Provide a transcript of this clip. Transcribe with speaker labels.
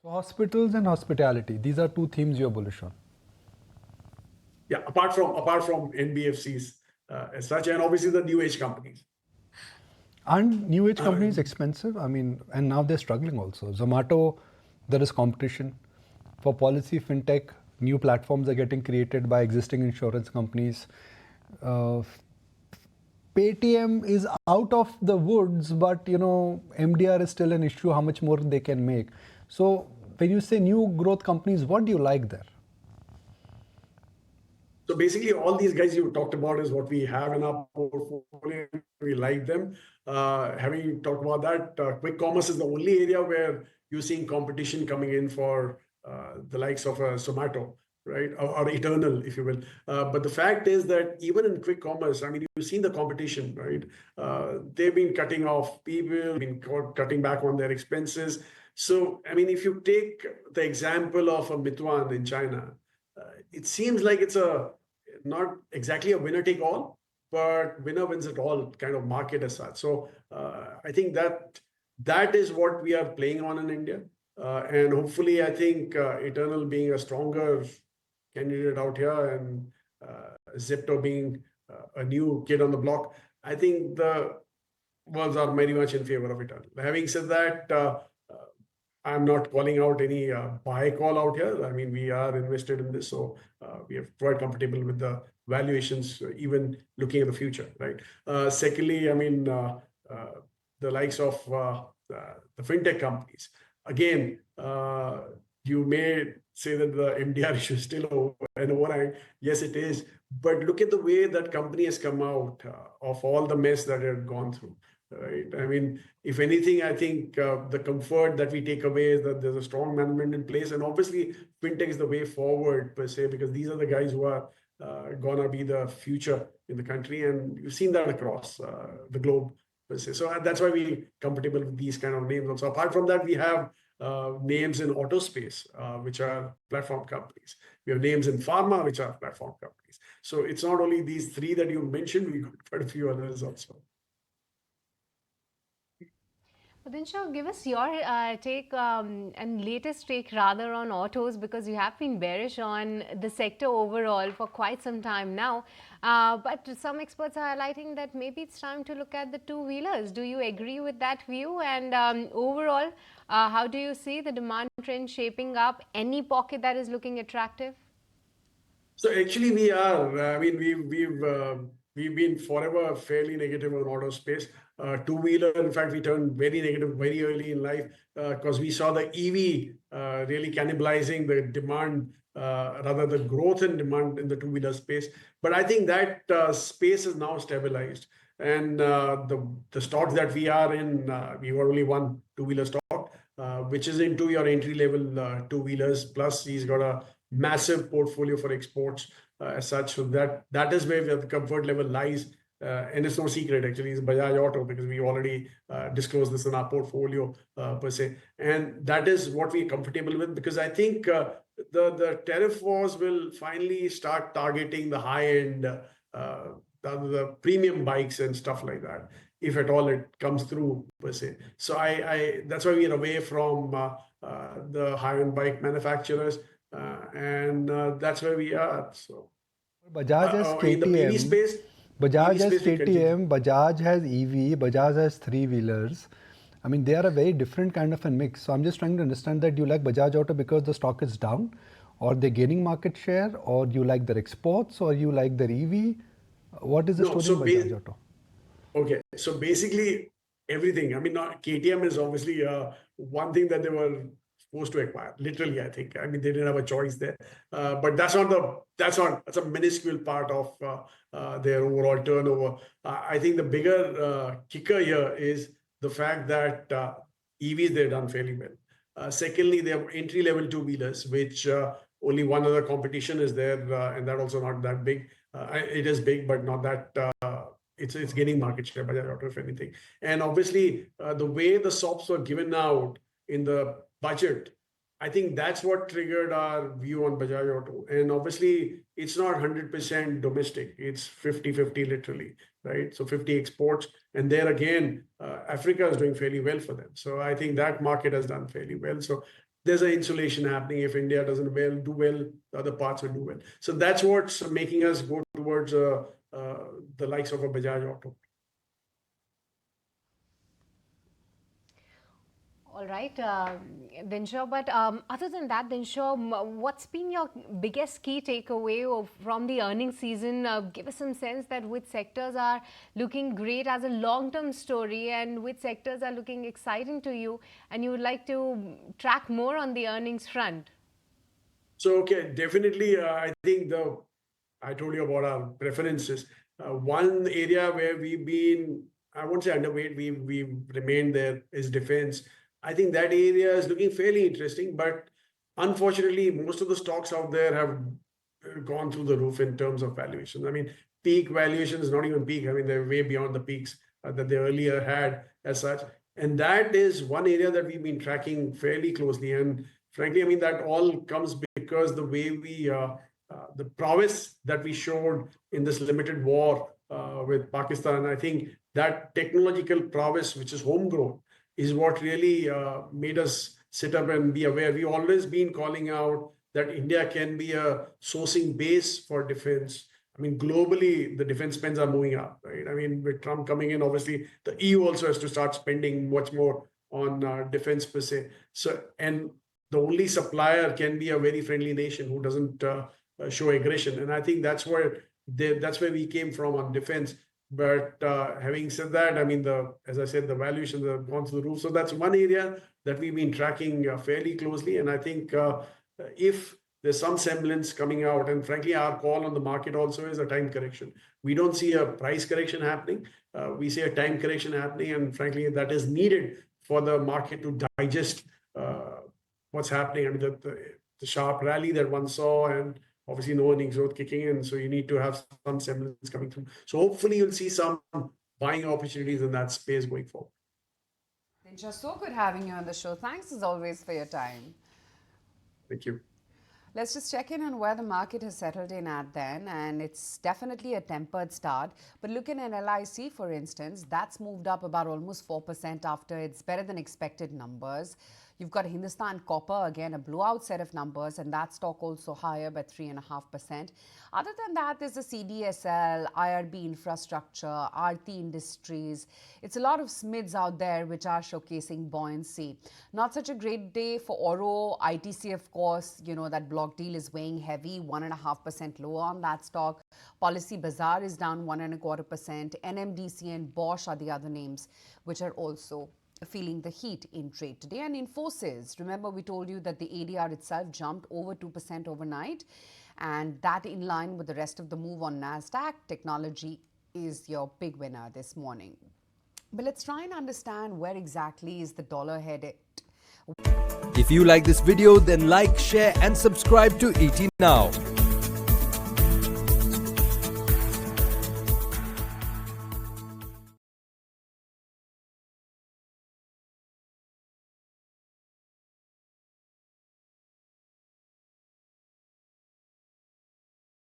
Speaker 1: So hospitals and hospitality, these are two themes you're bullish on.
Speaker 2: Yeah, apart from NBFCs as such, and obviously the new age companies.
Speaker 1: And new age companies expensive. I mean, and now they're struggling also. Zomato, there is competition. For policy fintech, new platforms are getting created by existing insurance companies. Uh, Paytm is out of the woods, but MDR is still an issue. How much more they can make? So when you say new growth companies, what do you like there?
Speaker 2: So basically, all these guys you talked about is what we have in our portfolio. We like them. Having talked about that, quick commerce is the only area where you're seeing competition coming in for the likes of Zomato, right? Or Eternal, if you will. But the fact is that even in quick commerce, I mean, you've seen the competition, right? They've been cutting off people, been cutting back on their expenses. So, I mean, if you take the example of a Meituan in China, it seems like it's not exactly a winner take all, but winner wins it all kind of market as such. So I think that is what we are playing on in India. And hopefully, I think Eternal being a stronger candidate out here and Zepto being a new kid on the block, I think the worlds are very much in favor of Eternal. Having said that, I'm not calling out any buy call out here. I mean, we are invested in this, so we are quite comfortable with the valuations, even looking at the future, right? Secondly, I mean, the likes of the fintech companies. Again, you may say that the MDR issue is still over and overhang. Yes, it is. But look at the way that company has come out of all the mess that it had gone through. Right. I mean, if anything, I think the comfort that we take away is that there's a strong management in place, and obviously, fintech is the way forward per se, because these are the guys who are gonna be the future in the country, and you've seen that across the globe per se. So that's why we're comfortable with these kind of names. Also, apart from that, we have names in auto space, which are platform companies. We have names in pharma, which are platform companies. So it's not only these three that you mentioned; we got quite a few others also.
Speaker 3: Well, Dinshaw, give us your take and latest take rather on autos, because you have been bearish on the sector overall for quite some time now. But some experts are highlighting that maybe it's time to look at the two-wheelers. Do you agree with that view? And overall, how do you see the demand trend shaping up? Any pocket that is looking attractive?
Speaker 2: So actually, we are. I mean, we've been forever fairly negative on auto space. Two-wheeler, in fact, we turned very negative very early in life because we saw the EV really cannibalizing the demand, rather the growth in demand in the two-wheeler space. But I think that space is now stabilized, and the stocks that we are in, we were only one two-wheeler stock, which is into your entry-level two-wheelers. Plus, he's got a massive portfolio for exports as such. So that is where the comfort level lies. And it's no secret, actually, it's Bajaj Auto, because we already disclosed this in our portfolio per se. And that is what we're comfortable with, because I think the tariff wars will finally start targeting the high-end, the premium bikes and stuff like that, if at all it comes through per se. So that's why we're away from the high-end bike manufacturers. And that's where we are. So
Speaker 1: Bajaj has
Speaker 2: in the PV
Speaker 1: KTM,
Speaker 2: space,
Speaker 1: Bajaj has
Speaker 2: we continue.
Speaker 1: KTM, Bajaj has EV, Bajaj has three-wheelers. I mean, they are a very different kind of a mix. So I'm just trying to understand that you like Bajaj Auto because the stock is down, or they're gaining market share, or you like their exports, or you like their EV. What is the story in Bajaj Auto?
Speaker 2: Okay, so basically everything. I mean, KTM is obviously one thing that they were supposed to acquire. Literally, I think. I mean, they didn't have a choice there. But that's a minuscule part of their overall turnover. I think the bigger kicker here is the fact that EVs, they've done fairly well. Secondly, they have entry-level two-wheelers, which only one other competition is there, and that also not that big. It is big, but not that. It's gaining market share, Bajaj Auto, if anything. And obviously, the way the SOPs were given out in the budget, I think that's what triggered our view on Bajaj Auto. And obviously, it's not 100% domestic. It's 50-50 literally, right? So 50 exports. And there again, Africa is doing fairly well for them. So I think that market has done fairly well. So there's an insulation happening. If India doesn't do well, the other parts will do well. So that's what's making us go towards the likes of a Bajaj Auto.
Speaker 3: All right, Dinshaw, but other than that, Dinshaw, what's been your biggest key takeaway from the earnings season? Give us some sense that which sectors are looking great as a long-term story and which sectors are looking exciting to you and you would like to track more on the earnings front.
Speaker 2: So, okay, definitely, I think I told you about our preferences. One area where we've been, I won't say underweight, we've remained there is defense. I think that area is looking fairly interesting, but unfortunately, most of the stocks out there have gone through the roof in terms of valuations. I mean, peak valuations, not even peak. I mean, they're way beyond the peaks that they earlier had as such. And that is one area that we've been tracking fairly closely. And frankly, I mean, that all comes because the way the prowess that we showed in this limited war with Pakistan, I think that technological prowess, which is homegrown, is what really made us sit up and be aware. We've always been calling out that India can be a sourcing base for defense. I mean, globally, the defense spends are moving up, right? I mean, with Trump coming in, obviously, the EU also has to start spending much more on defense per se. So, and the only supplier can be a very friendly nation who doesn't show aggression. And I think that's where we came from on defense. But having said that, I mean, as I said, the valuations have gone through the roof. So that's one area that we've been tracking fairly closely. And I think if there's some semblance coming out, and frankly, our call on the market also is a time correction. We don't see a price correction happening. We see a time correction happening. And frankly, that is needed for the market to digest what's happening. I mean, the sharp rally that one saw, and obviously no earnings growth kicking in. So you need to have some semblance coming through. So hopefully you'll see some buying opportunities in that space going forward.
Speaker 4: Dinshaw, so good having you on the show. Thanks as always for your time.
Speaker 2: Thank you.
Speaker 4: Let's just check in on where the market has settled in at then, and it's definitely a tempered start. But looking at LIC, for instance, that's moved up about almost 4% after its better than expected numbers. You've got Hindustan Copper, again, a blowout set of numbers, and that stock also higher by 3.5%. Other than that, there's the CDSL, IRB Infrastructure, Aarti Industries. It's a lot of SMIDs out there which are showcasing buoyancy. Not such a great day for Oro. ITC, of course, you know, that block deal is weighing heavy, 1.5% lower on that stock. Policy Bazaar is down 1.25%. NMDC and Bosch are the other names which are also feeling the heat in trade today. And Infosys, remember we told you that the ADR itself jumped over 2% overnight, and that in line with the rest of the move on NASDAQ. Technology is your big winner this morning. But let's try and understand where exactly is the dollar headed.
Speaker 5: If you like this video, then like, share and subscribe to ET Now.